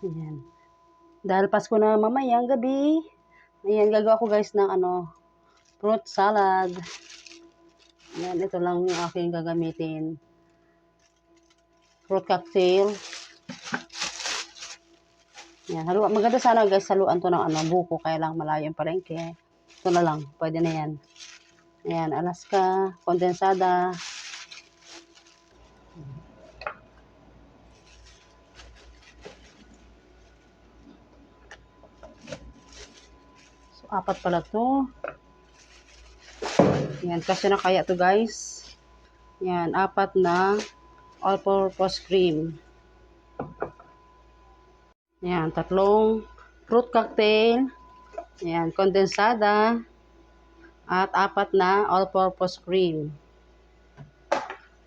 Ayan. Dahil Pasko na mamayang gabi, ayan, gagawa ko guys ng fruit salad. Ayan, ito lang yung aking gagamitin. Fruit cocktail. Ayan, maganda sana guys, haluan to ng buko, kaya lang malayo yung palengke. Ito na lang, pwede na yan. Ayan, Alaska, kondensada. So, 4 pala to. Ayan, kasi na kaya to guys. Ayan, 4 na all-purpose cream. Ayan, 3 fruit cocktail. Ayan, kondensada. At 4 na all-purpose cream.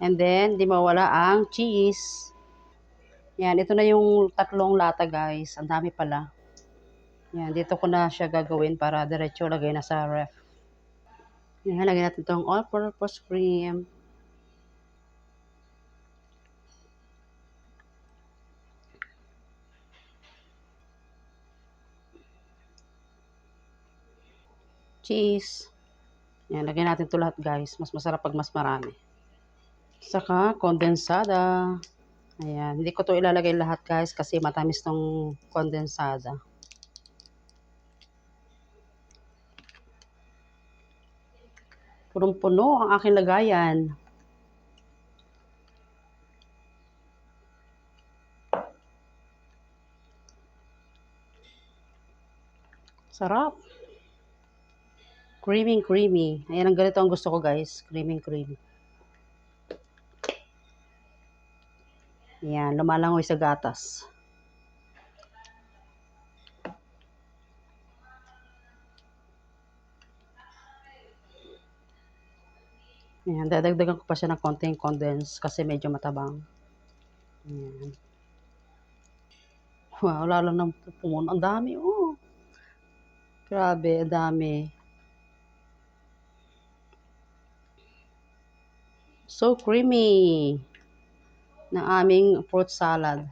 And then, di mawala ang cheese. Yan, ito na yung 3 lata guys. Ang dami pala. Yan, dito ko na siya gagawin para diretso lagay na sa ref. Yan, lagyan natin itong all-purpose cream. Cheese. Yan, lagyan natin ito lahat guys. Mas masarap pag mas marami. Saka, kondensada. Ayan, hindi ko to ilalagay lahat guys kasi matamis tong kondensada. Punong-puno ang aking lagayan. Sarap. Creamy. Ayan, ang ganito ang gusto ko guys. Creamy. Ayan, lumalangoy sa gatas. Ayan, dadagdagan ko pa siya ng konting condense kasi medyo matabang. Ayan. Wow, lalo na pumunod. Ang dami, oh. Grabe, ang dami. So creamy ng aming fruit salad.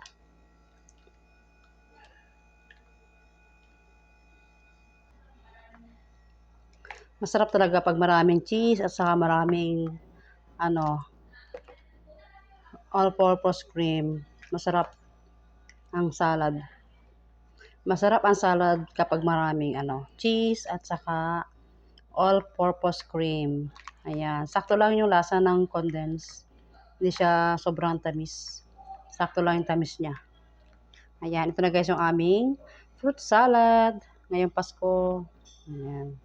Masarap talaga pag maraming cheese at saka maraming all-purpose cream. Masarap ang salad. Masarap ang salad kapag maraming cheese at saka all-purpose cream. Ayan, sakto lang yung lasa ng condense. Hindi siya sobrang tamis. Sakto lang yung tamis niya. Ayan, ito na guys yung aming fruit salad ngayong Pasko. Ayan.